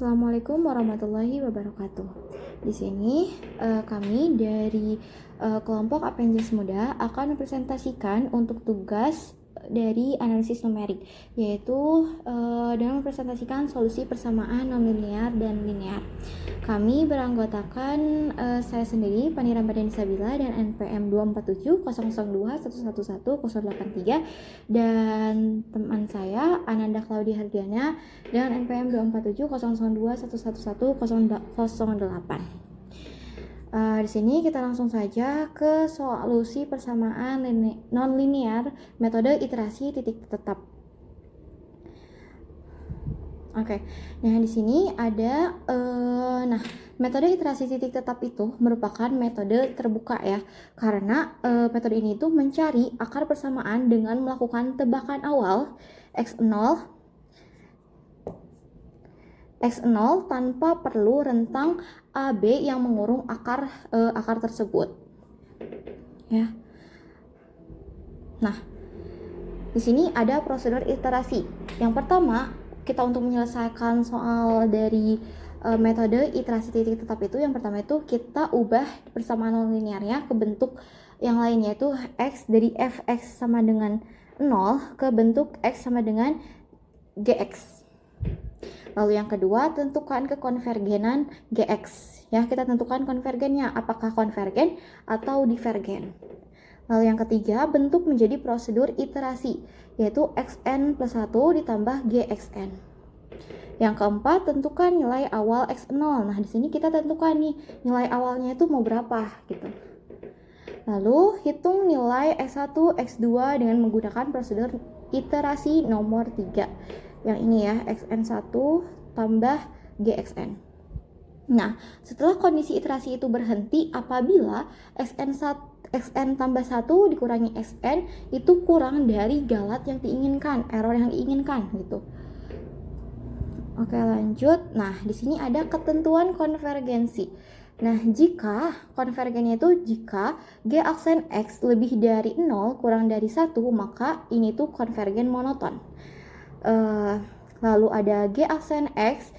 Assalamualaikum warahmatullahi wabarakatuh. Di sini kami dari kelompok Apenjas Muda akan mempresentasikan untuk tugas dari analisis numerik, yaitu dengan mempresentasikan solusi persamaan nonlinear dan linear. Kami beranggotakan saya sendiri, Pani Ramadhani Sabila, dan NPM 2470021111083, dan teman saya Ananda Claudia Hardiana dengan NPM 2470021111008. Di sini kita langsung saja ke solusi persamaan nonlinear metode iterasi titik tetap. Oke, nah di sini ada metode iterasi titik tetap itu merupakan metode terbuka ya, karena metode ini tuh mencari akar persamaan dengan melakukan tebakan awal x0 tanpa perlu rentang AB yang mengurung akar tersebut. Ya. Nah, di sini ada prosedur iterasi. Yang pertama, kita untuk menyelesaikan soal dari metode iterasi titik tetap itu, yang pertama itu kita ubah persamaan nonlinearnya ke bentuk yang lainnya, yaitu x dari fx sama dengan 0 ke bentuk x sama dengan gx. Lalu yang kedua, tentukan kekonvergenan Gx. Ya, kita tentukan konvergennya, apakah konvergen atau divergen. Lalu yang ketiga, bentuk menjadi prosedur iterasi, yaitu xn plus 1 ditambah gxn. Yang keempat, tentukan nilai awal x0. Nah, di sini kita tentukan nih, nilai awalnya itu mau berapa gitu. Lalu, hitung nilai x1, x2 dengan menggunakan prosedur iterasi nomor 3. Yang ini ya, xn1 tambah gxn. Nah, setelah kondisi iterasi itu berhenti apabila xn tambah 1 dikurangi xn itu kurang dari galat yang diinginkan, error yang diinginkan gitu. Oke, lanjut. Nah, di sini ada ketentuan konvergensi. Nah, jika konvergennya itu jika g aksen x lebih dari 0 kurang dari 1, maka ini tuh konvergen monoton. Lalu ada g aksen x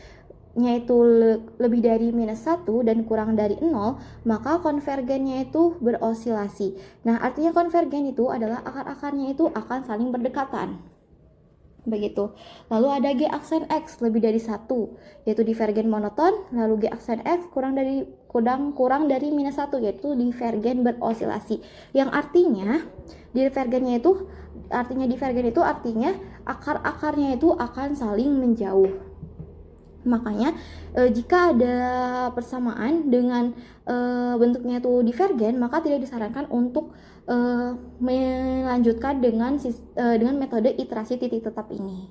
nya itu lebih dari minus 1 dan kurang dari 0, maka konvergennya itu berosilasi. Nah, artinya konvergen itu adalah akar-akarnya itu akan saling berdekatan. Begitu. Lalu ada g aksen x lebih dari 1, yaitu divergen monoton. Lalu g aksen x kurang dari minus 1, yaitu divergen berosilasi. Yang artinya divergen itu artinya akar-akarnya itu akan saling menjauh. Makanya jika ada persamaan dengan bentuknya itu divergen, maka tidak disarankan untuk melanjutkan dengan metode iterasi titik tetap ini.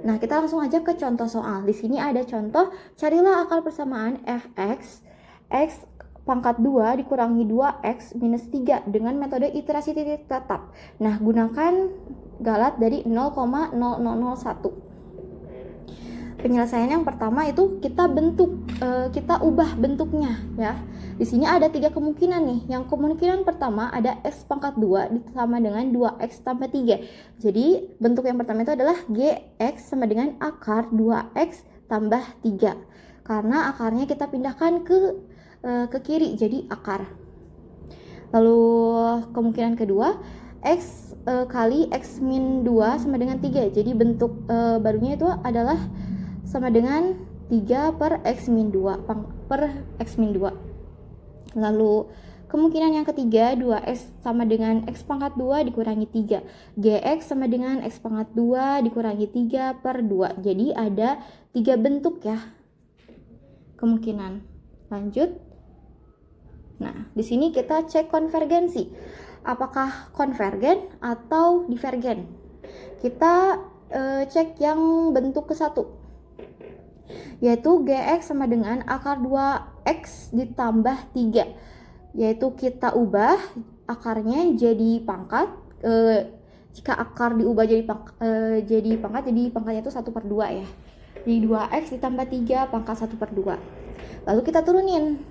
Nah, kita langsung aja ke contoh soal. Di sini ada contoh, carilah akar persamaan fx x pangkat 2 dikurangi 2x minus 3 dengan metode iterasi titik tetap. Nah, gunakan galat dari 0,0001. Penyelesaian yang pertama itu kita ubah bentuknya ya. Di sini ada 3 kemungkinan nih. Yang kemungkinan pertama ada x pangkat 2 sama dengan 2x tambah 3. Jadi bentuk yang pertama itu adalah gx sama dengan akar 2x tambah 3. Karena akarnya kita pindahkan ke kiri jadi akar. Lalu kemungkinan kedua, x kali x min 2 sama dengan 3. Jadi bentuk barunya itu adalah sama dengan 3 per x min 2 per x min 2. Lalu kemungkinan yang ketiga, 2x sama dengan x pangkat 2 dikurangi 3. Gx sama dengan x pangkat 2 dikurangi 3 per 2. Jadi ada 3 bentuk ya kemungkinan. Lanjut. Nah, di sini kita cek konvergensi. Apakah konvergen atau divergen? Kita cek yang bentuk ke-1, yaitu gx sama dengan akar 2x ditambah 3. Yaitu kita ubah akarnya jadi pangkat. Jika akar diubah jadi pangkat, jadi pangkatnya itu 1/2 ya. Jadi 2x ditambah 3 pangkat 1/2. Lalu kita turunin.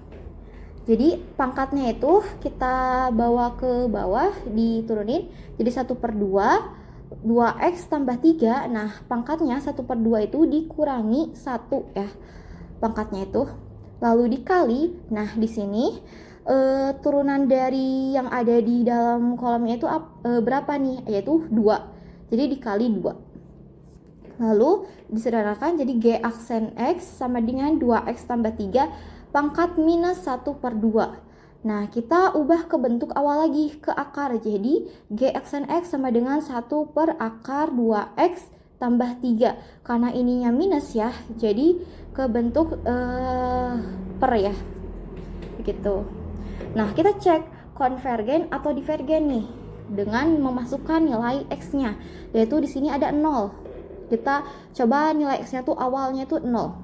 Jadi pangkatnya itu kita bawa ke bawah, diturunin jadi 1/2 2x tambah 3, nah pangkatnya 1/2 itu dikurangi 1 ya, pangkatnya itu. Lalu dikali, nah di sini turunan dari yang ada di dalam kolomnya itu berapa nih? Yaitu 2. Jadi dikali 2. Lalu disederhanakan jadi G aksen X sama dengan 2x tambah 3 pangkat minus 1/2. Nah, kita ubah ke bentuk awal lagi, ke akar. Jadi, G aksen X sama dengan 1 per akar 2X tambah 3. Karena ininya minus ya, jadi ke bentuk per ya. Begitu. Nah, kita cek konvergen atau divergen nih dengan memasukkan nilai X-nya. Yaitu di sini ada 0. Kita coba nilai X-nya tuh awalnya tuh 0.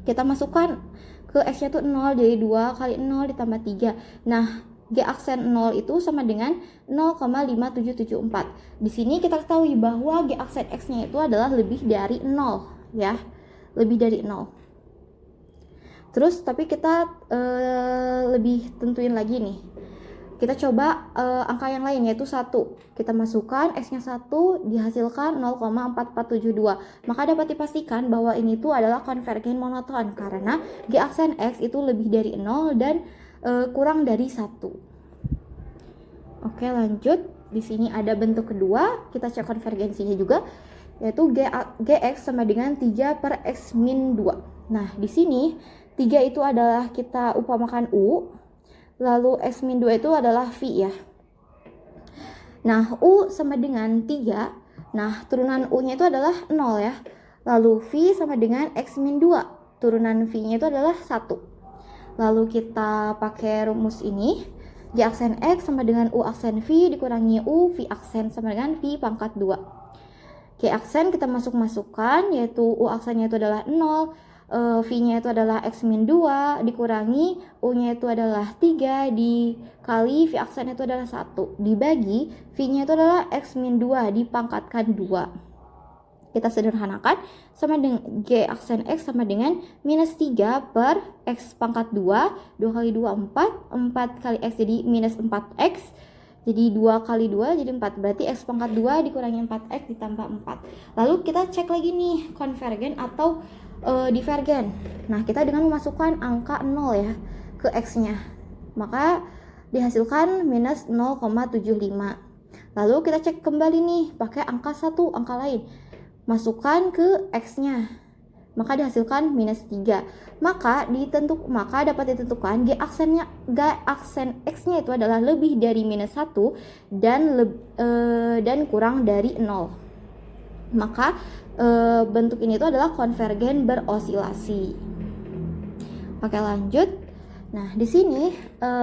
Kita masukkan ke X-nya tuh 0, jadi 2 kali 0 ditambah 3. Nah, G aksen 0 itu sama dengan 0,5774. Di sini kita ketahui bahwa G aksen X-nya itu adalah lebih dari 0 ya. Lebih dari 0. Terus tapi kita lebih tentuin lagi nih. Kita coba angka yang lain yaitu 1. Kita masukkan X-nya 1 dihasilkan 0,4472. Maka dapat dipastikan bahwa ini tuh adalah konvergen monoton karena G aksen X itu lebih dari 0 dan kurang dari 1. Oke, lanjut. Di sini ada bentuk kedua, kita cek konvergensinya juga yaitu Gx sama dengan 3 per X min 2. Nah, di sini 3 itu adalah kita upamakan U. Lalu X min 2 itu adalah V ya. Nah, U sama dengan 3. Nah, turunan U-nya itu adalah 0 ya. Lalu V sama dengan X min 2. Turunan V-nya itu adalah 1. Lalu kita pakai rumus ini. G aksen X sama dengan U aksen V dikurangi U, V aksen sama dengan V pangkat 2. G aksen kita masukkan yaitu U aksennya itu adalah 0. V-nya itu adalah X min 2 dikurangi U-nya itu adalah 3 dikali V aksen itu adalah 1 dibagi V-nya itu adalah X min 2 dipangkatkan 2. Kita sederhanakan sama dengan G aksen X sama dengan minus 3 per X pangkat 2. 2 kali 2 4, 4 kali X jadi minus 4X. Jadi 2 kali 2 jadi 4, berarti X pangkat 2 dikurangi 4X ditambah 4. Lalu kita cek lagi nih konvergen atau divergen. Nah, kita dengan memasukkan angka 0 ya ke X-nya. Maka dihasilkan minus 0,75. Lalu kita cek kembali nih pakai angka 1, angka lain. Masukkan ke X-nya. Maka dihasilkan minus 3. Maka dapat ditentukan G aksen X-nya itu adalah lebih dari minus 1 dan kurang dari 0. Maka bentuk ini itu adalah konvergen berosilasi. Oke, lanjut. Nah, di sini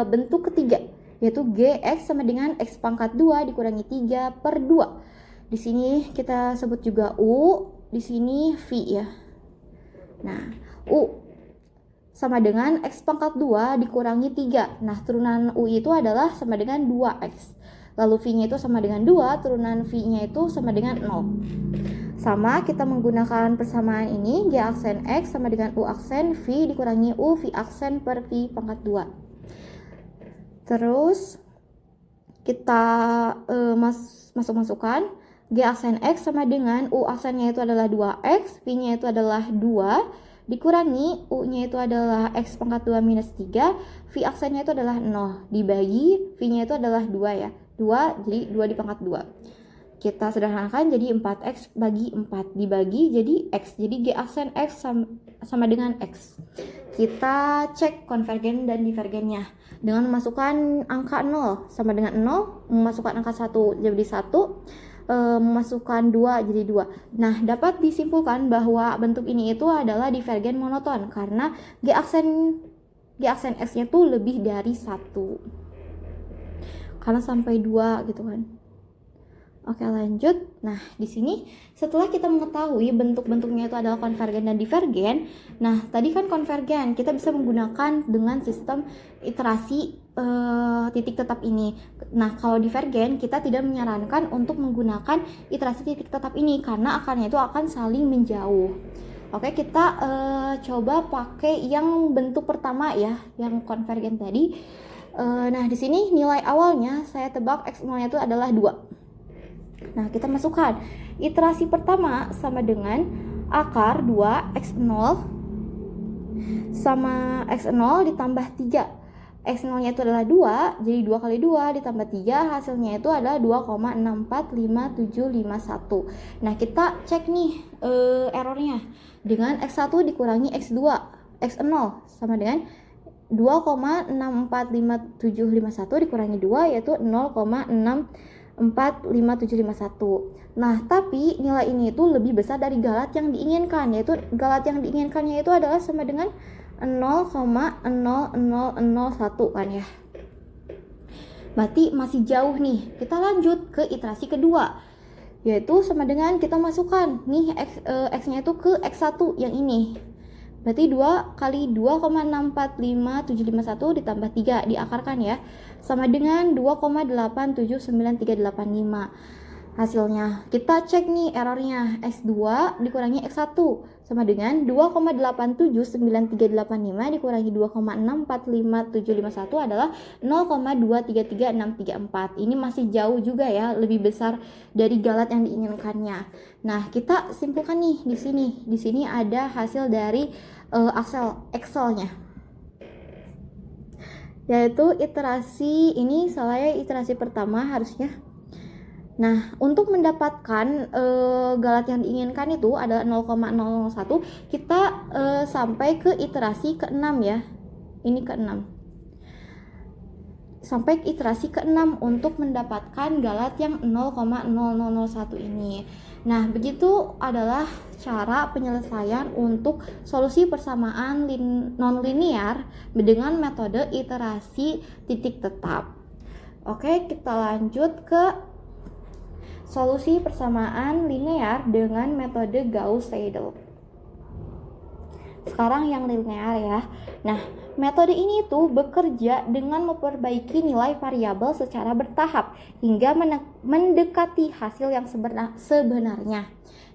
bentuk ketiga yaitu Gx sama dengan X pangkat 2 dikurangi 3 per 2. Di sini kita sebut juga U, di sini V ya. Nah, U sama dengan X pangkat 2 dikurangi 3. Nah, turunan U itu adalah sama dengan 2X. Lalu V-nya itu sama dengan 2, turunan V-nya itu sama dengan 0. Sama, kita menggunakan persamaan ini, G aksen X sama dengan U aksen V dikurangi U V aksen per V pangkat 2. Terus, kita masukkan G aksen X sama dengan U aksennya itu adalah 2X, V-nya itu adalah 2, dikurangi U-nya itu adalah X pangkat 2 minus 3, V aksennya itu adalah 0, dibagi V-nya itu adalah 2 ya. 2, jadi 2 dipangkat 2. Kita sederhanakan jadi 4X bagi 4 dibagi jadi X. Jadi G aksen X sama dengan X. Kita cek konvergen dan divergennya dengan memasukkan angka 0 sama dengan 0, memasukkan angka 1 jadi 1, memasukkan 2 jadi 2. Nah, dapat disimpulkan bahwa bentuk ini itu adalah divergen monoton karena G aksen X-nya tuh lebih dari 1. Karena sampai 2 gitu kan. Oke, lanjut. Nah, di sini setelah kita mengetahui bentuk-bentuknya itu adalah konvergen dan divergen. Nah, tadi kan konvergen kita bisa menggunakan dengan sistem iterasi titik tetap ini. Nah, kalau divergen kita tidak menyarankan untuk menggunakan iterasi titik tetap ini karena akarnya itu akan saling menjauh. Oke, kita coba pakai yang bentuk pertama ya, yang konvergen tadi. Nah, di sini nilai awalnya saya tebak X0-nya itu adalah 2. Nah, kita masukkan. Iterasi pertama sama dengan akar 2x0 sama x0 ditambah 3. X0 nya itu adalah 2, jadi 2 kali 2 ditambah 3, hasilnya itu adalah 2,645751. Nah, kita cek nih errornya. Dengan x1 dikurangi x2, x0 sama dengan 2,645751 dikurangi 2 yaitu 0,645751. Nah, tapi nilai ini itu lebih besar dari galat yang diinginkan, yaitu galat yang diinginkannya itu adalah sama dengan 0,00001 kan ya. Berarti masih jauh nih. Kita lanjut ke iterasi kedua, yaitu sama dengan kita masukkan nih x-nya itu ke x1 yang ini. Berarti 2 kali 2,645751 ditambah 3 diakarkan ya. Sama dengan 2,879385. Hasilnya kita cek nih errornya. X2 dikurangi X1 sama dengan 2,879385 dikurangi 2,645751 adalah 0,233634. Ini masih jauh juga ya, lebih besar dari galat yang diinginkannya. Nah, kita simpulkan nih di sini. Di sini ada hasil dari Excel-nya. Yaitu iterasi ini soalnya iterasi pertama harusnya. Nah, untuk mendapatkan galat yang diinginkan itu adalah 0,001, kita sampai ke iterasi ke-6 ya. Ini ke-6. Sampai iterasi ke-6 untuk mendapatkan galat yang 0,0001 ini. Nah, begitu adalah cara penyelesaian untuk solusi persamaan non-linear dengan metode iterasi titik tetap. Oke, kita lanjut ke solusi persamaan linear dengan metode Gauss-Seidel. Sekarang yang linear ya. Nah, metode ini tuh bekerja dengan memperbaiki nilai variabel secara bertahap hingga mendekati hasil yang sebenarnya.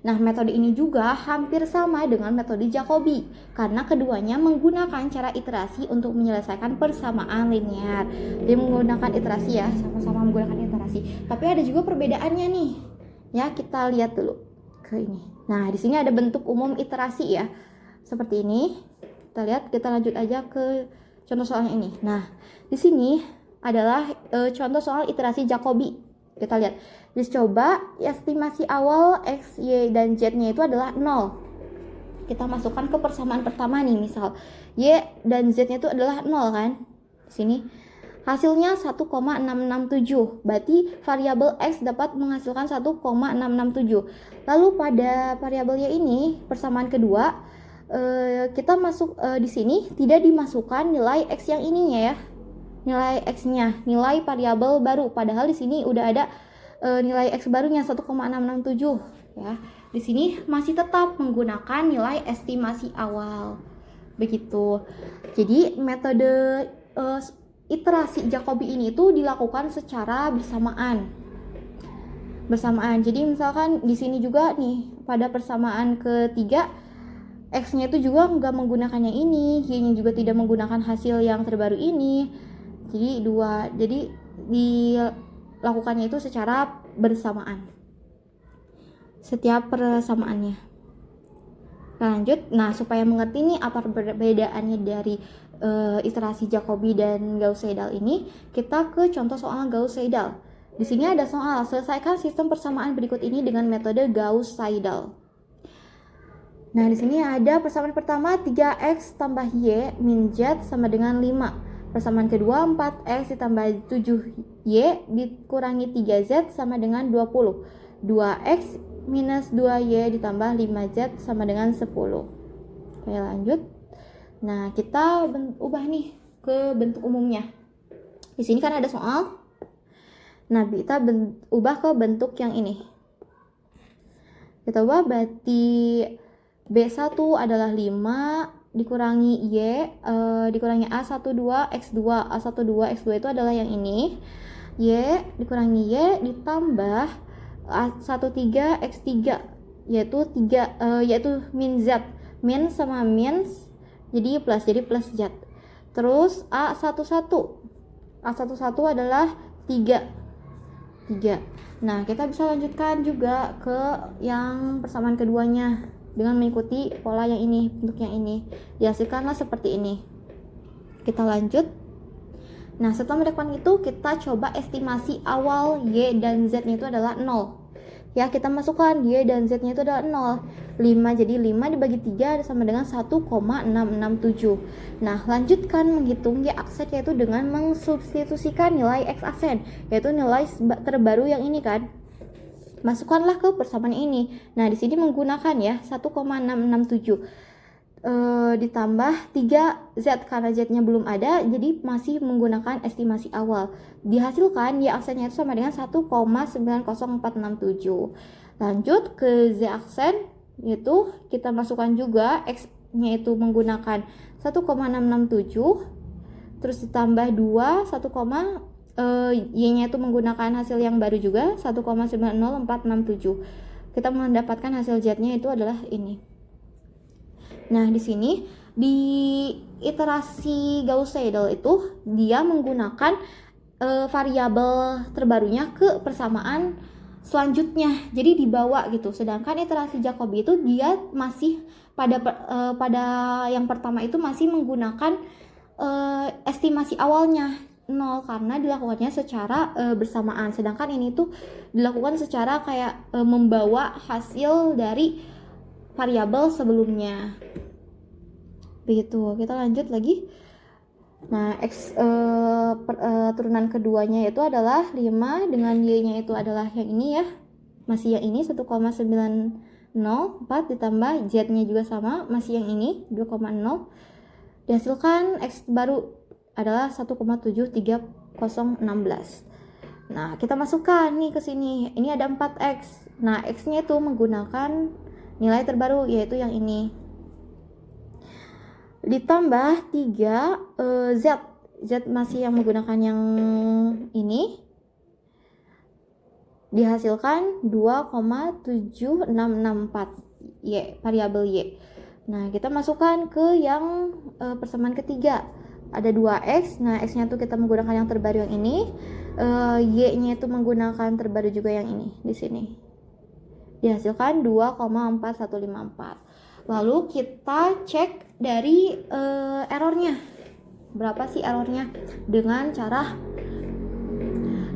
Nah, metode ini juga hampir sama dengan metode Jacobi karena keduanya menggunakan cara iterasi untuk menyelesaikan persamaan linear. Jadi menggunakan iterasi ya, sama-sama menggunakan iterasi. Tapi ada juga perbedaannya nih. Ya, kita lihat dulu ke ini. Nah, di sini ada bentuk umum iterasi ya. Seperti ini. Kita lihat, kita lanjut aja ke contoh soalnya ini. Nah, di sini adalah contoh soal iterasi Jacobi. Kita lihat. Coba estimasi awal X, Y, dan Z-nya itu adalah 0. Kita masukkan ke persamaan pertama nih, misal Y dan Z-nya itu adalah 0 kan? Di sini. Hasilnya 1,667. Berarti variabel X dapat menghasilkan 1,667. Lalu pada variabelnya ini, persamaan kedua, kita masuk di sini tidak dimasukkan nilai X yang ininya ya. Nilai X-nya, nilai variabel baru. Padahal di sini udah ada nilai X barunya 1,667 ya. Di sini masih tetap menggunakan nilai estimasi awal. Begitu. Jadi metode iterasi Jacobi ini tuh dilakukan secara bersamaan. Jadi misalkan di sini juga nih pada persamaan ketiga X-nya itu juga nggak menggunakan yang ini, Y-nya juga tidak menggunakan hasil yang terbaru ini. Jadi dilakukannya itu secara bersamaan. Setiap persamaannya. Lanjut. Nah, supaya mengerti nih apa perbedaannya dari iterasi Jacobi dan Gauss-Seidel ini, kita ke contoh soal Gauss-Seidel. Di sini ada soal, selesaikan sistem persamaan berikut ini dengan metode Gauss-Seidel. Nah, di sini ada persamaan pertama 3x tambah y min z sama dengan 5. Persamaan kedua 4x ditambah 7y dikurangi 3z sama dengan 20. 2x minus 2y ditambah 5z sama dengan 10. Oke, lanjut. Nah, kita ubah nih ke bentuk umumnya. Di sini kan ada soal. Nah, kita ubah ke bentuk yang ini. Kita ubah berarti B1 adalah 5 dikurangi Y dikurangi A12 X2. A12 X2 itu adalah yang ini. Y dikurangi Y ditambah A13 X3 yaitu min Z. Min sama min jadi plus Z. Terus A11 adalah 3 3. Nah, kita bisa lanjutkan juga ke yang persamaan keduanya dengan mengikuti pola yang ini, bentuk yang ini. Dihasilkanlah seperti ini. Kita lanjut. Nah, setelah mendapatkan itu, kita coba estimasi awal Y dan Z-nya itu adalah 0. Ya, kita masukkan Y dan Z-nya itu adalah 0. 5, jadi 5 dibagi 3 sama dengan 1,667. Nah, lanjutkan menghitung Y aksen yaitu dengan mensubstitusikan nilai X aksen, yaitu nilai terbaru yang ini kan. Masukkanlah ke persamaan ini. Nah, di sini menggunakan ya 1,667 ditambah 3Z karena Z-nya belum ada, jadi masih menggunakan estimasi awal. Dihasilkan Y aksennya itu sama dengan 1,90467. Lanjut ke Z aksen, yaitu kita masukkan juga X-nya itu menggunakan 1,667, terus ditambah 2, Y-nya itu menggunakan hasil yang baru juga 1,90467. Kita mendapatkan hasil Z-nya itu adalah ini. Nah, di sini di iterasi Gauss-Seidel itu dia menggunakan variabel terbarunya ke persamaan selanjutnya. Jadi dibawa gitu. Sedangkan iterasi Jacobi itu dia masih pada yang pertama itu masih menggunakan estimasi awalnya 0 karena dilakukannya secara bersamaan. Sedangkan ini tuh dilakukan secara kayak membawa hasil dari variabel sebelumnya. Begitu. Kita lanjut lagi. Nah, turunan keduanya itu adalah 5 dengan Y-nya itu adalah yang ini ya. Masih yang ini 1,904 ditambah Z-nya juga sama, masih yang ini 2,0. Dihasilkan X baru adalah 1,73016. Nah, kita masukkan nih ke sini. Ini ada 4X. Nah, X-nya itu menggunakan nilai terbaru yaitu yang ini. Ditambah 3 Z masih yang menggunakan yang ini. Dihasilkan 2,7664 Y, variabel Y. Nah, kita masukkan ke yang persamaan ketiga. Ada 2X. Nah, X-nya tuh kita menggunakan yang terbaru yang ini. Y-nya itu menggunakan terbaru juga yang ini di sini. Dihasilkan 2,4154. Lalu kita cek dari errornya. Berapa sih errornya? Dengan cara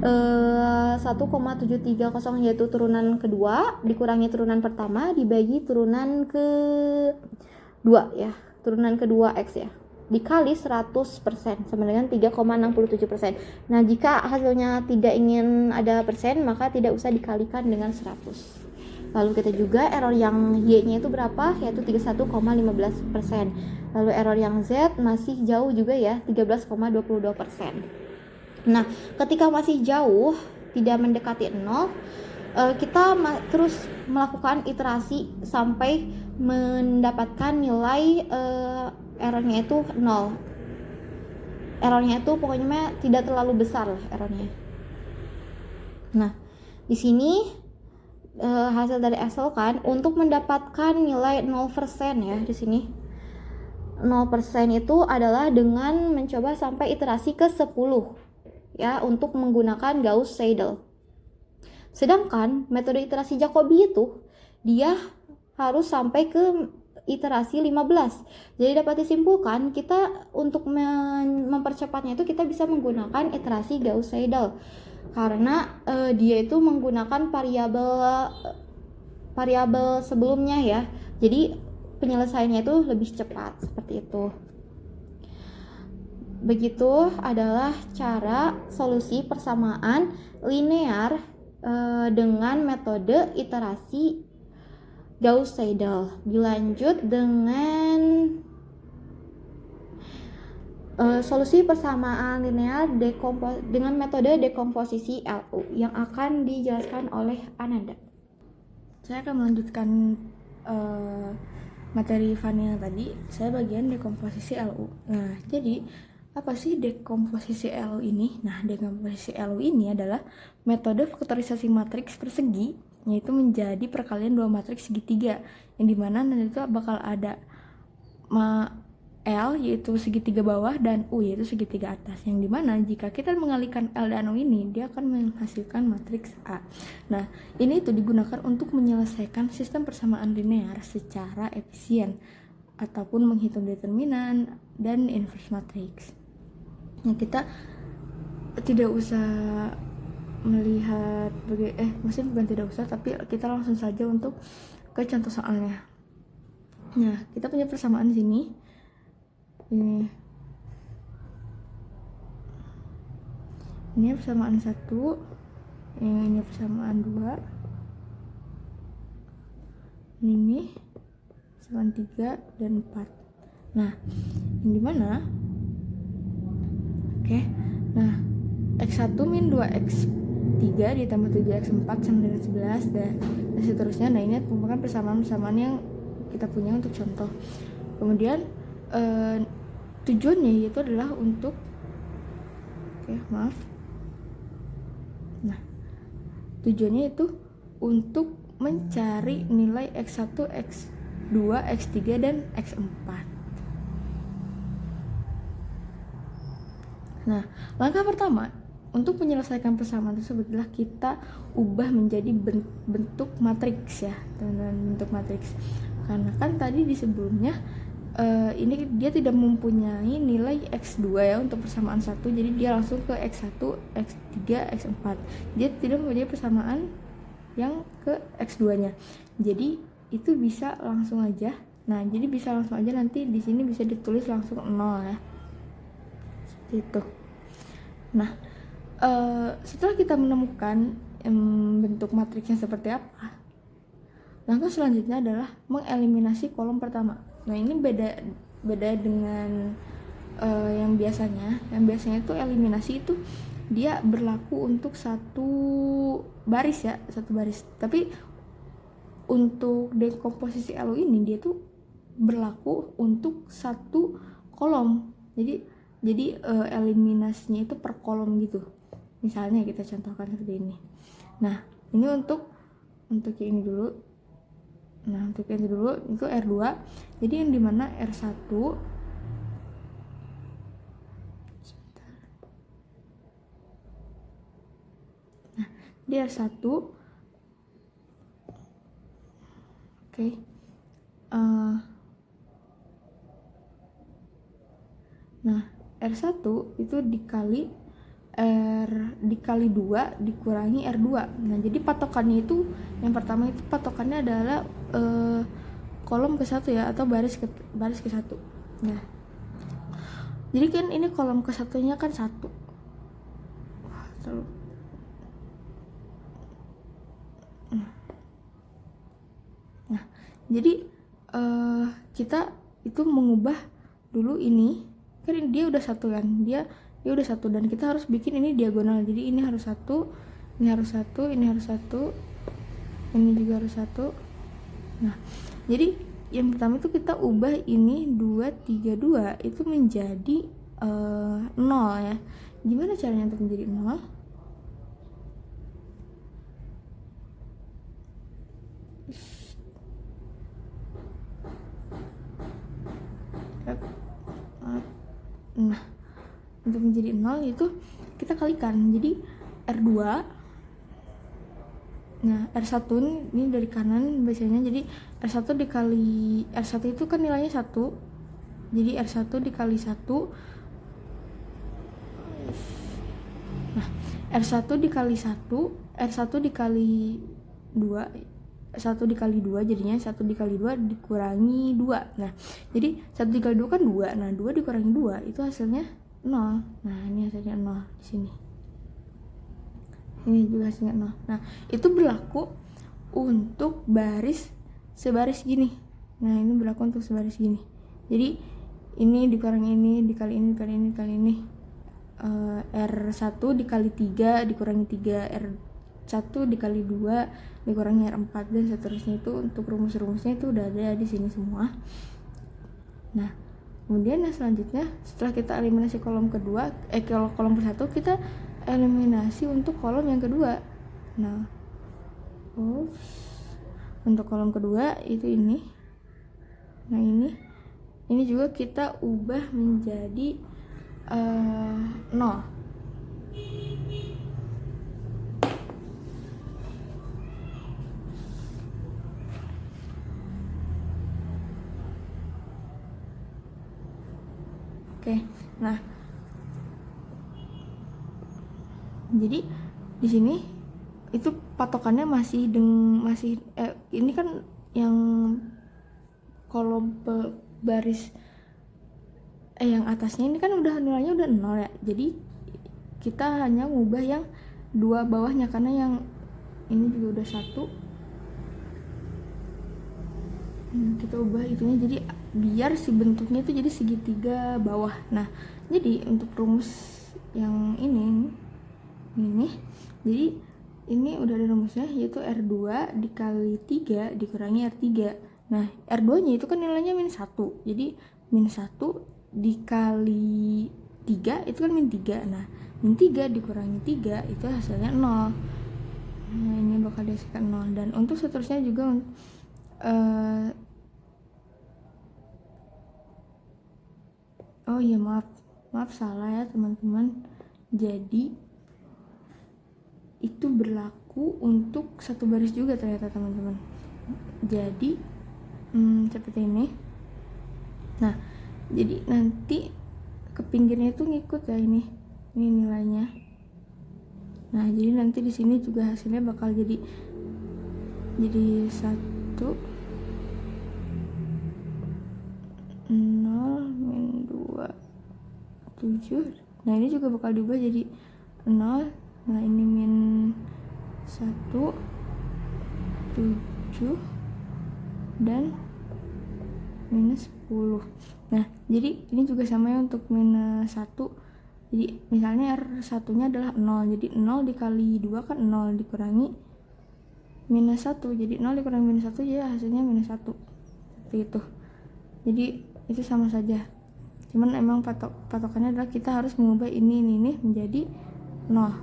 1,730 yaitu turunan kedua dikurangi turunan pertama dibagi turunan kedua ya. Turunan kedua X ya. Dikali 100% sama dengan 3,67%. Nah, jika hasilnya tidak ingin ada persen, maka tidak usah dikalikan dengan 100. Lalu kita juga error yang Y-nya itu berapa? Yaitu 31,15%. Lalu error yang Z masih jauh juga ya, 13,22%. Nah, ketika masih jauh, tidak mendekati 0, kita terus melakukan iterasi sampai mendapatkan nilai errornya itu 0. Errornya itu pokoknya tidak terlalu besar lah errornya. Nah, di sini hasil dari Excel kan untuk mendapatkan nilai 0% ya di sini. 0% itu adalah dengan mencoba sampai iterasi ke 10 ya untuk menggunakan Gauss-Seidel. Sedangkan metode iterasi Jacobi itu dia harus sampai ke iterasi 15. Jadi dapat disimpulkan kita untuk mempercepatnya itu kita bisa menggunakan iterasi Gauss-Seidel. Karena dia itu menggunakan variabel sebelumnya ya. Jadi penyelesaiannya itu lebih cepat seperti itu. Begitu adalah cara solusi persamaan linear dengan metode iterasi Gauss-Seidel. Dilanjut dengan solusi persamaan linear dengan metode dekomposisi LU yang akan dijelaskan oleh Ananda. Saya akan melanjutkan materi Vanilla tadi. Saya bagian dekomposisi LU. Nah, jadi apa sih dekomposisi LU ini? Nah, dekomposisi LU ini adalah metode faktorisasi matriks persegi, yaitu menjadi perkalian dua matriks segitiga, yang dimana nanti itu bakal ada L L yaitu segitiga bawah dan U yaitu segitiga atas, yang dimana jika kita mengalihkan L dan U ini dia akan menghasilkan matriks A. Nah ini itu digunakan untuk menyelesaikan sistem persamaan linear secara efisien ataupun menghitung determinan dan inverse matrix. Nah kita tidak usah melihat maksudnya bukan tidak usah, tapi kita langsung saja untuk ke contoh soalnya. Nah kita punya persamaan sini, ini persamaan 1, ini persamaan 2, ini persamaan 3 dan 4. Nah ini dimana nah x1 min 2x3 ditambah 7x4 sama dengan 11 dan seterusnya. Nah ini merupakan persamaan-persamaan yang kita punya untuk contoh. Kemudian tujuannya yaitu adalah untuk tujuannya itu untuk mencari nilai x1, x2, x3 dan x4. Nah langkah pertama untuk menyelesaikan persamaan tersebut adalah kita ubah menjadi bentuk matriks ya, teman-teman, bentuk matriks. Karena kan tadi di sebelumnya ini dia tidak mempunyai nilai x2 ya untuk persamaan 1, jadi dia langsung ke x1, x3, x4. Dia tidak mempunyai persamaan yang ke x2 nya, jadi itu bisa langsung aja. Nah jadi bisa langsung aja, nanti di sini bisa ditulis langsung 0 ya, seperti itu. Nah setelah kita menemukan bentuk matriksnya seperti apa, langkah selanjutnya adalah mengeliminasi kolom pertama. Nah ini beda dengan yang biasanya. Yang biasanya itu eliminasi itu dia berlaku untuk satu baris ya, satu baris. Tapi untuk dekomposisi LU ini dia tuh berlaku untuk satu kolom. Jadi eliminasinya itu per kolom gitu. Misalnya kita contohkan seperti ini. Nah ini untuk yang ini dulu. Nah untuk yang dulu itu R2, jadi yang dimana R1 di R1 nah R1 itu dikali dikali 2 dikurangi R2. Nah jadi patokannya itu, yang pertama itu patokannya adalah kolom ke 1 ya, atau baris ke 1. Nah jadi kan ini kolom ke 1-nya kan 1. Nah jadi kita itu mengubah dulu ini, kan dia udah 1 kan, dia udah 1, dan kita harus bikin ini diagonal. Jadi ini harus 1, ini harus 1, ini harus 1, ini juga harus 1. Nah jadi yang pertama itu kita ubah ini 2, 3, 2 itu menjadi 0 ya. Gimana caranya untuk menjadi 0? Nah untuk menjadi 0 itu kita kalikan, jadi R2, nah R1 ini dari kanan biasanya, jadi R1 dikali R1 itu kan nilainya 1, jadi R1 dikali 1. Nah R1 dikali 1, R1 dikali 2, 1 dikali 2 jadinya 1 dikali 2 dikurangi 2. Nah jadi 1 dikali 2 kan 2, nah 2 dikurangi 2 itu hasilnya 0. Nah ini hasilnya 0 di sini. Ini juga hasilnya 0. Nah itu berlaku untuk baris sebaris gini. Nah ini berlaku untuk sebaris gini. Jadi ini dikurangi ini dikali ini dikali ini dikali ini. R1 dikali 3 dikurangi 3, R1 dikali 2 dikurangi R4, dan seterusnya. Itu untuk rumus-rumusnya itu udah ada di sini semua. Nah kemudian yang selanjutnya setelah kita eliminasi kolom kedua, kalau kolom persatu kita eliminasi untuk kolom yang kedua. Nah untuk kolom kedua itu ini, nah ini ini juga kita ubah menjadi 0. Oke, nah jadi di sini itu patokannya masih ini kan yang kolom baris yang atasnya ini kan udah nilainya udah 0 ya. Jadi kita hanya ngubah yang dua bawahnya, karena yang ini juga udah 1. Kita ubah itunya jadi biar si bentuknya itu jadi segitiga bawah. Nah, jadi untuk rumus yang ini jadi ini udah ada rumusnya, yaitu R2 dikali 3 dikurangi R3. Nah, R2 nya itu kan nilainya -1, jadi -1 dikali 3 itu kan -3. Nah, -3 dikurangi 3 itu hasilnya 0. Nah, ini bakal dihasilkan 0. Dan untuk seterusnya juga oh iya, maaf salah ya teman-teman. Jadi itu berlaku untuk satu baris juga ternyata teman-teman. Jadi seperti ini. Nah, jadi nanti ke pinggirnya itu ngikut ya ini nilainya. Nah, jadi nanti di sini juga hasilnya bakal jadi 1 0 min 2 7. Nah, ini juga bakal diubah jadi 0. Nah, ini min 1 7 dan minus 10. Nah, jadi ini juga sama ya untuk minus 1. Jadi misalnya R1 nya adalah 0, jadi 0 dikali 2 kan 0 dikurangi minus 1, jadi 0 dikurangi minus 1 ya hasilnya minus 1. Seperti itu. Jadi itu sama saja, cuman emang patokannya adalah kita harus mengubah ini menjadi 0.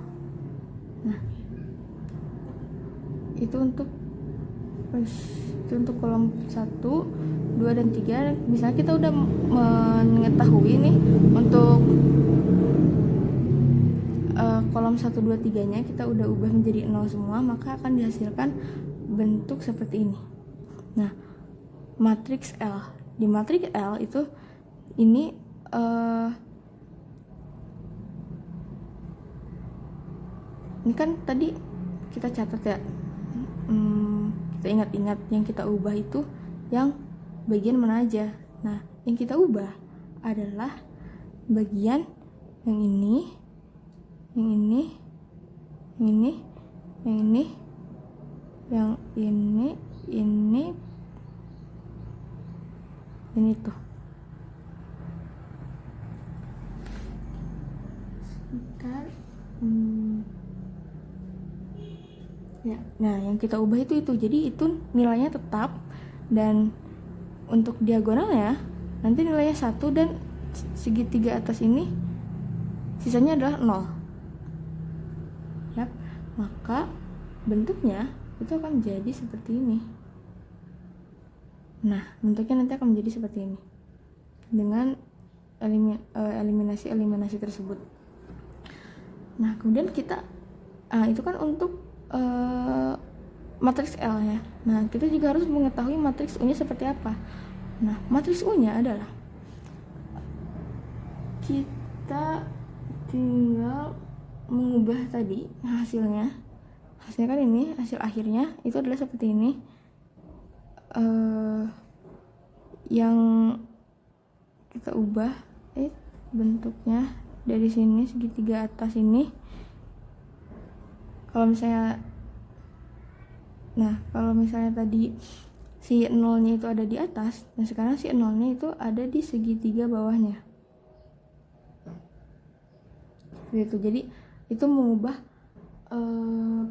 Nah, itu untuk kolom 1, 2, dan 3. Misalnya kita udah mengetahui nih untuk kolom 1, 2, 3 nya kita udah ubah menjadi 0 semua, maka akan dihasilkan bentuk seperti ini. Nah, matriks L. Di matriks L itu ini ini kan tadi kita catat ya, kita ingat-ingat yang kita ubah itu yang bagian mana aja. Nah, yang kita ubah adalah bagian yang ini, yang ini, yang ini, yang ini, yang ini, ini tuh. Sebentar. Ya, nah yang kita ubah itu. Jadi itu nilainya tetap, dan untuk diagonalnya nanti nilainya 1 dan segitiga atas ini sisanya adalah 0. Ya, maka bentuknya itu akan jadi seperti ini. Nah, bentuknya nanti akan menjadi seperti ini dengan eliminasi tersebut. Nah, kemudian kita itu kan untuk matriks L ya. Nah, kita juga harus mengetahui matriks U nya seperti apa. Nah, matriks U nya adalah kita tinggal mengubah tadi hasilnya kan ini, hasil akhirnya itu adalah seperti ini. Yang kita ubah bentuknya dari sini, segitiga atas ini. Kalau misalnya tadi si 0-nya itu ada di atas, dan sekarang si 0-nya itu ada di segitiga bawahnya. Gitu. Jadi itu mengubah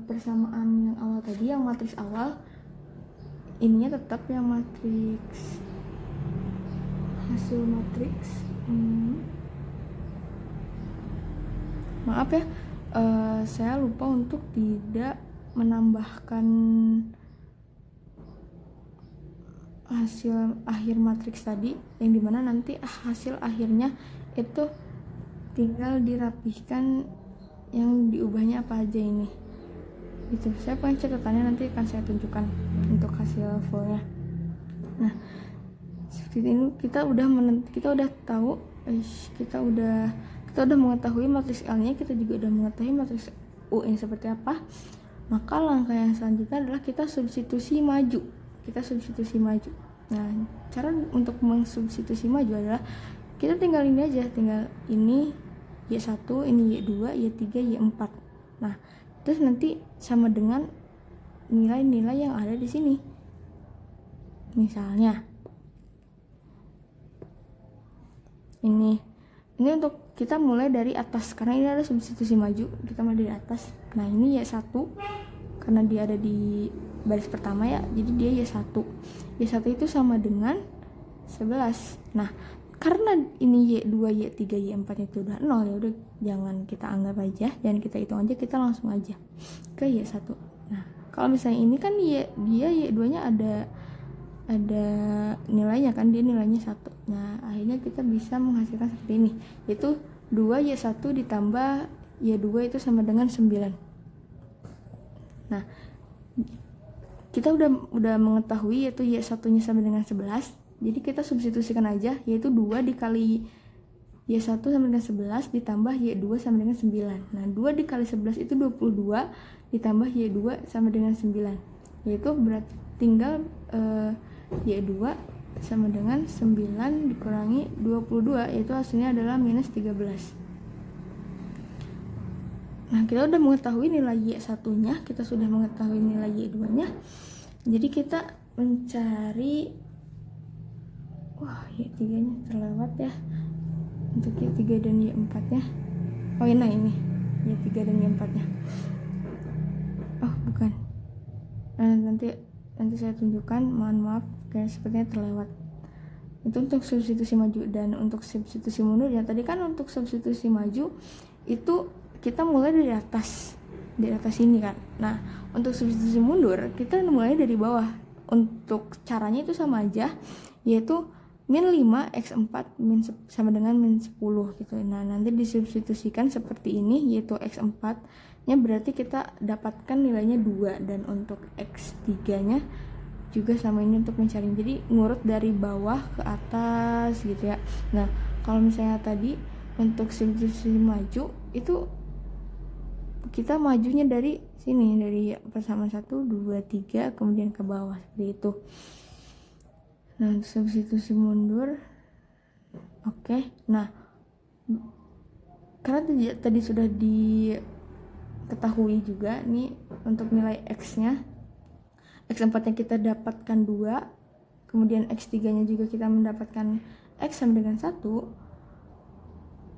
persamaan yang awal tadi, yang matriks awal ininya tetap yang matriks, hasil matriks. Maaf ya, saya lupa untuk tidak menambahkan hasil akhir matriks tadi, yang dimana nanti hasil akhirnya itu tinggal dirapihkan yang diubahnya apa aja ini gitu. Saya punya catatannya, nanti akan saya tunjukkan untuk hasil fullnya. Nah, seperti ini kita udah tahu, kita udah mengetahui matriks L-nya, kita juga udah mengetahui matriks U ini seperti apa. Maka langkah yang selanjutnya adalah kita substitusi maju. Nah, cara untuk mengsubstitusi maju adalah kita tinggal ini aja, tinggal ini Y1, ini Y2, Y3, Y4. Nah, terus nanti sama dengan nilai-nilai yang ada di sini. Misalnya ini untuk kita mulai dari atas, karena ini ada substitusi maju, kita mulai dari atas. Nah, ini Y1 karena dia ada di baris pertama ya, jadi dia Y1 itu sama dengan 11. Nah, karena ini Y2, Y3, Y4 itu udah 0, ya udah jangan kita anggap aja, jangan kita hitung aja, kita langsung aja ke Y1. Nah, kalau misalnya ini kan dia Y2-nya ada nilainya kan, dia nilainya 1. Nah, akhirnya kita bisa menghasilkan seperti ini, yaitu 2Y1 ditambah Y2 itu sama dengan 9. Nah, kita udah mengetahui yaitu Y1-nya sama dengan 11. Jadi kita substitusikan aja, yaitu 2 dikali Y1 sama dengan 11 ditambah Y2 sama dengan 9. Nah, 2 dikali 11 itu 22 ditambah Y2 sama dengan 9. Yaitu berarti tinggal Y2 sama dengan 9 dikurangi 22, yaitu hasilnya adalah minus 13. Nah, kita udah mengetahui nilai Y1-nya, kita sudah mengetahui nilai Y2-nya. Jadi kita mencari, Y3-nya terlewat ya, untuk Y3 dan Y4-nya. Oh, nah ini Y3 dan Y4-nya. Oh, bukan. Nah, nanti saya tunjukkan, mohon maaf, kayak sepertinya terlewat. Itu untuk substitusi maju. Dan untuk substitusi mundur, ya tadi kan untuk substitusi maju itu kita mulai dari atas ini kan. Nah, untuk substitusi mundur kita mulai dari bawah. Untuk caranya itu sama aja, yaitu min 5 X4 sama dengan min 10 gitu. Nah, nanti disubstitusikan seperti ini, yaitu X4 nya berarti kita dapatkan nilainya 2, dan untuk X3 nya juga sama ini untuk mencari. Jadi ngurut dari bawah ke atas gitu ya. Nah, kalau misalnya tadi untuk substitusi maju itu kita majunya dari sini, dari persamaan 1, 2, 3 kemudian ke bawah seperti itu. Nah, substitusi mundur. Oke. Nah, karena tadi sudah diketahui juga nih untuk nilai X-nya. X4-nya kita dapatkan 2, kemudian X3-nya juga kita mendapatkan X sama dengan 1,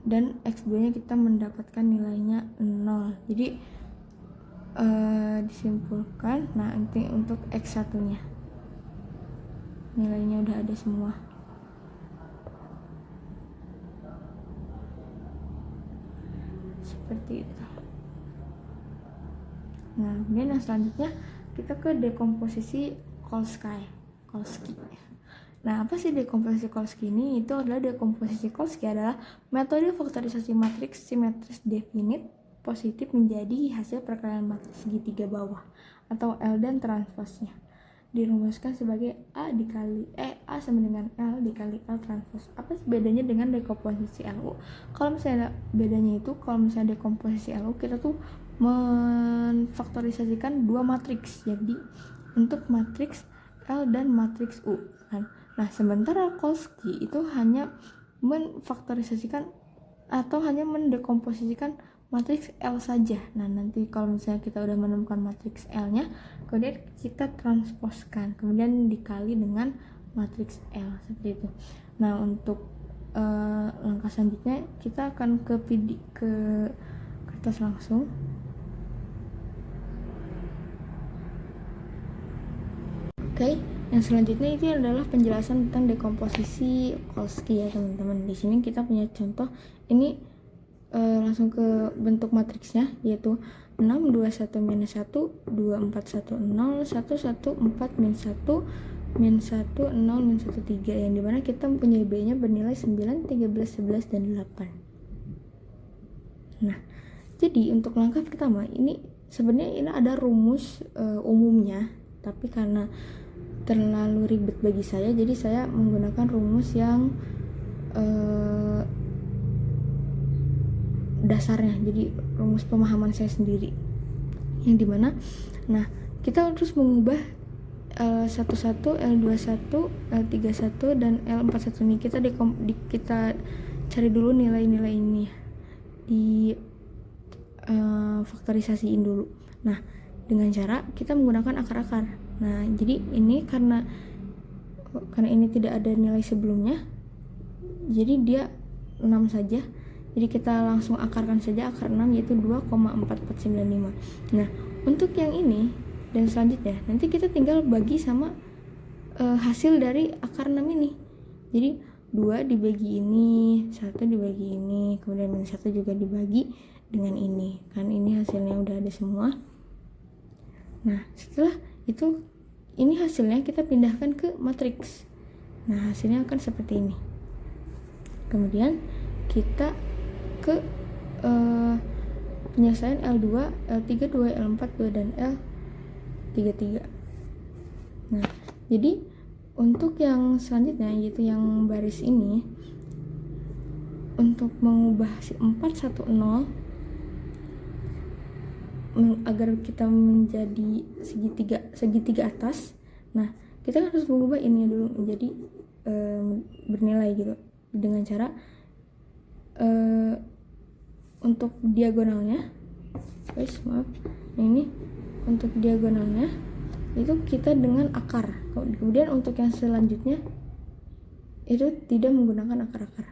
dan X2-nya kita mendapatkan nilainya 0. Jadi disimpulkan, nah nanti untuk X1-nya nilainya udah ada semua. Seperti itu. Nah, kemudian yang selanjutnya kita ke dekomposisi Kolsky. Nah, apa sih dekomposisi Kolsky ini? Itu adalah dekomposisi Kolsky adalah metode faktorisasi matriks simetris definit positif menjadi hasil perkalian matriks segitiga bawah atau L dan transposnya. Dirumuskan sebagai A sama dengan L dikali L transpos. Apa sih bedanya dengan dekomposisi LU? Kalau misalnya bedanya itu, kalau misalnya dekomposisi LU kita tuh memfaktorisasikan dua matriks, jadi untuk matriks L dan matriks U kan. Nah, sementara Kolsky itu hanya memfaktorisasikan atau hanya mendekomposisikan matriks L saja. Nah, nanti kalau misalnya kita udah menemukan matriks L-nya, kemudian kita transposkan, kemudian dikali dengan matriks L seperti itu. Nah, untuk langkah selanjutnya kita akan ke kertas langsung. Oke, yang selanjutnya itu adalah penjelasan tentang dekomposisi Kolsky ya teman-teman. Di sini kita punya contoh, ini langsung ke bentuk matriksnya, yaitu 6, 2, 1, minus 1, 2, 4, 1, 0, 1, 1, 4, minus 1, min 1, 0, min 1, 3, yang dimana kita mempunyai B-nya bernilai 9, 13, 11, dan 8. Nah, jadi untuk langkah pertama ini sebenarnya ini ada rumus umumnya, tapi karena terlalu ribet bagi saya, jadi saya menggunakan rumus yang dasarnya, jadi rumus pemahaman saya sendiri, yang dimana kita terus mengubah L11, L21, L31, dan L41 ini kita cari dulu nilai-nilai ini di faktorisasiin dulu. Nah, dengan cara kita menggunakan akar-akar. Nah, jadi ini karena ini tidak ada nilai sebelumnya, jadi dia 6 saja. Jadi kita langsung akarkan saja akar 6, yaitu 2,4495. Nah, untuk yang ini dan selanjutnya nanti kita tinggal bagi sama hasil dari akar 6 ini. Jadi 2 dibagi ini, 1 dibagi ini, kemudian min 1 juga dibagi dengan ini. Kan ini hasilnya udah ada semua. Nah, setelah itu ini hasilnya kita pindahkan ke matriks. Nah, hasilnya akan seperti ini. Kemudian kita ke penyelesaian L2, L32, L42, dan L33. Nah, jadi untuk yang selanjutnya, yaitu yang baris ini, untuk mengubah si 410 agar kita menjadi segitiga atas, nah kita harus mengubah ini dulu menjadi bernilai gitu, dengan cara untuk diagonalnya, nah ini untuk diagonalnya itu kita dengan akar. Kemudian untuk yang selanjutnya itu tidak menggunakan akar-akar.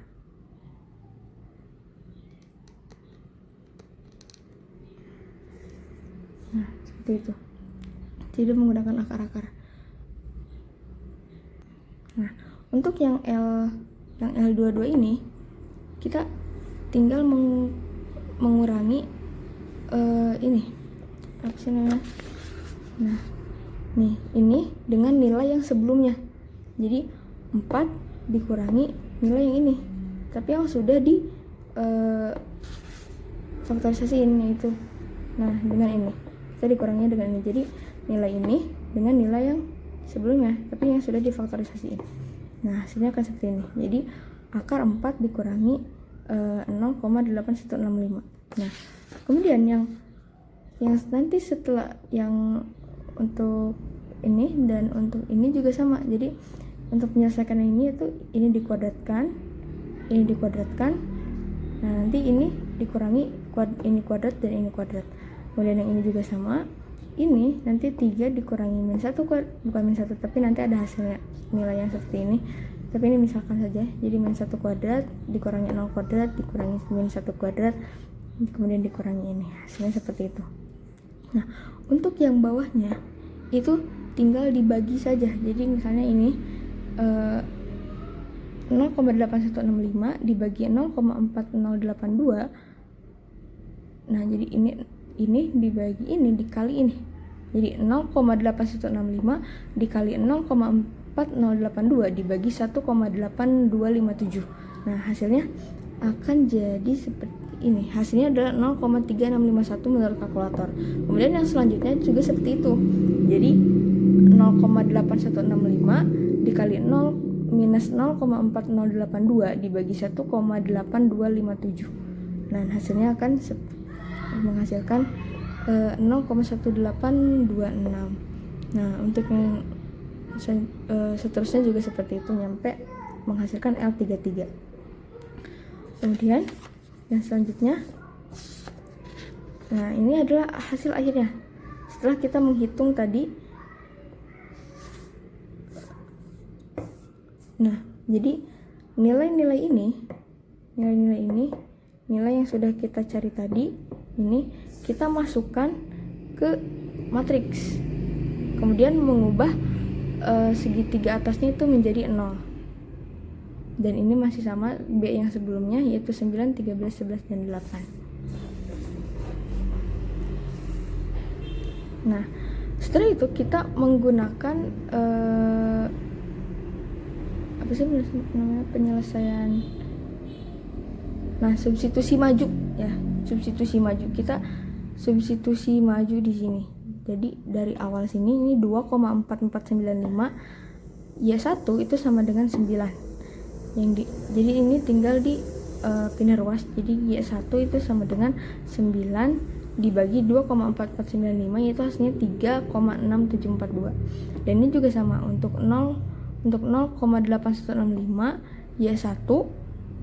Nah, seperti itu, tidak menggunakan akar-akar. Nah, untuk yang L22 ini kita tinggal mengurangi ini apa sih namanya. Nah, nih ini dengan nilai yang sebelumnya. Jadi 4 dikurangi nilai yang ini, tapi yang sudah di faktorisasiin, yaitu dengan ini kita dikurangi dengan ini. Jadi nilai ini dengan nilai yang sebelumnya, tapi yang sudah difaktorisasiin. Nah, hasilnya akan seperti ini. Jadi akar 4 dikurangi 0,8165. Nah, kemudian yang nanti setelah yang untuk ini dan untuk ini juga sama. Jadi untuk menyelesaikan ini itu ini dikuadratkan. Nah, nanti ini dikurangi ini kuadrat dan ini kuadrat. Kemudian yang ini juga sama. Ini nanti 3 dikurangi min 1 bukan min 1, tapi nanti ada hasilnya nilai yang seperti ini. Tapi ini misalkan saja. Jadi min 1 kuadrat dikurangi 0 kuadrat dikurangi min 1 kuadrat kemudian dikurangi ini. Hasilnya seperti itu. Nah, untuk yang bawahnya itu tinggal dibagi saja. Jadi misalnya ini 0,8165 dibagi 0,4082. Nah, jadi ini dibagi ini dikali ini. Jadi 0,8165 dikali 0,4082 dibagi 1,8257. Nah, hasilnya akan jadi seperti ini. Hasilnya adalah 0,3651 menurut kalkulator. Kemudian yang selanjutnya juga seperti itu. Jadi 0,8165 dikali 0 minus 0,4082 dibagi 1,8257. Nah, hasilnya akan menghasilkan 0,1826. Nah, untuk yang seterusnya juga seperti itu, nyampe menghasilkan L33. Kemudian yang selanjutnya, nah ini adalah hasil akhirnya setelah kita menghitung tadi. Nah, jadi nilai-nilai ini nilai yang sudah kita cari tadi ini kita masukkan ke matriks, kemudian mengubah segitiga atasnya itu menjadi 0, dan ini masih sama B yang sebelumnya, yaitu 9, 13, 11, dan 8. Nah, Setelah itu kita menggunakan apa sih namanya penyelesaian, nah substitusi maju ya, substitusi maju. Kita substitusi maju di sini. Jadi dari awal sini ini 2,4495 Y1 itu sama dengan 9. Jadi ini tinggal di pindah ruas. Jadi Y1 itu sama dengan 9 dibagi 2,4495, yaitu hasilnya 3,6742. Dan ini juga sama untuk 0,8165 Y1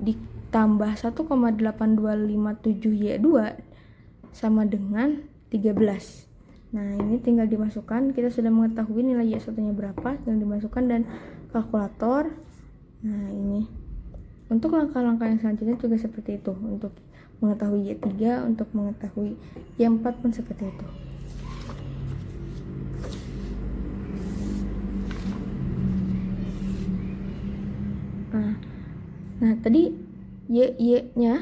ditambah 1,8257 Y2 sama dengan 13. Nah, ini tinggal dimasukkan. Kita sudah mengetahui nilai Y1 nya berapa, tinggal dimasukkan dan kalkulator. Nah, ini untuk langkah-langkah yang selanjutnya juga seperti itu. Untuk mengetahui Y3, untuk mengetahui Y4 pun seperti itu. Nah, tadi Y-nya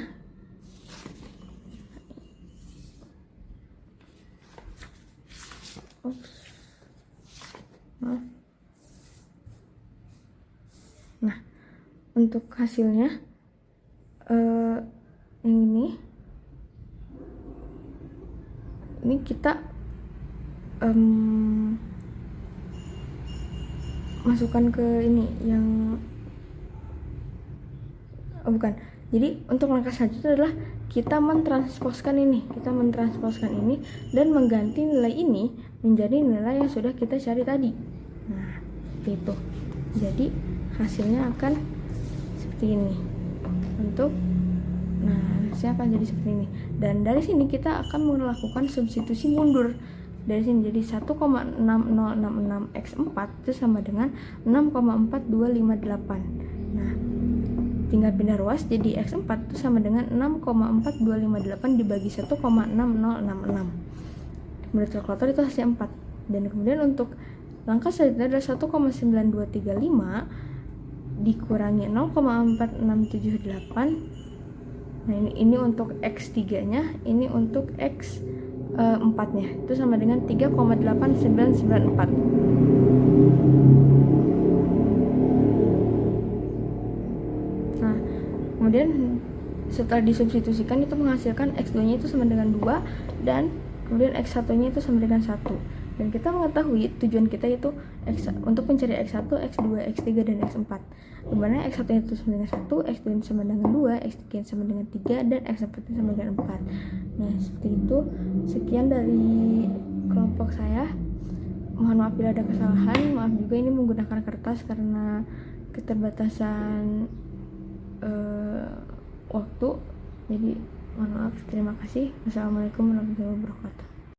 Nah, untuk hasilnya yang ini kita masukkan ke ini yang bukan. Jadi untuk langkah selanjutnya adalah kita mentransposkan ini dan mengganti nilai ini menjadi nilai yang sudah kita cari tadi. Nah, seperti itu. Jadi hasilnya akan seperti ini. Hasilnya akan jadi seperti ini. Dan dari sini kita akan melakukan substitusi mundur. Dari sini jadi 1,6066 X4 itu sama dengan 6,4258. Nah, tinggal pindah ruas, jadi X4 itu sama dengan 6,4258 dibagi 1,6066. Menurut kalkulator itu hasilnya 4. Dan kemudian untuk langkah selanjutnya adalah 1,9235 dikurangi 0,4678. Nah, ini untuk X3 nya, ini untuk X4 nya itu sama dengan 3,8994. Nah, kemudian setelah disubstitusikan itu menghasilkan X2 nya itu sama dengan 2 dan kemudian X1 nya itu sama dengan 1. Dan kita mengetahui tujuan kita itu untuk mencari X1, X2, X3, dan X4. Dimana X1 itu sama dengan 1, X2 itu sama dengan 2, X3 sama dengan 3, dan X4 itu sama dengan 4. Nah, seperti itu. Sekian dari kelompok saya. Mohon maaf bila ada kesalahan. Maaf juga ini menggunakan kertas karena keterbatasan waktu. Jadi mohon maaf. Terima kasih. Wassalamualaikum warahmatullahi wabarakatuh.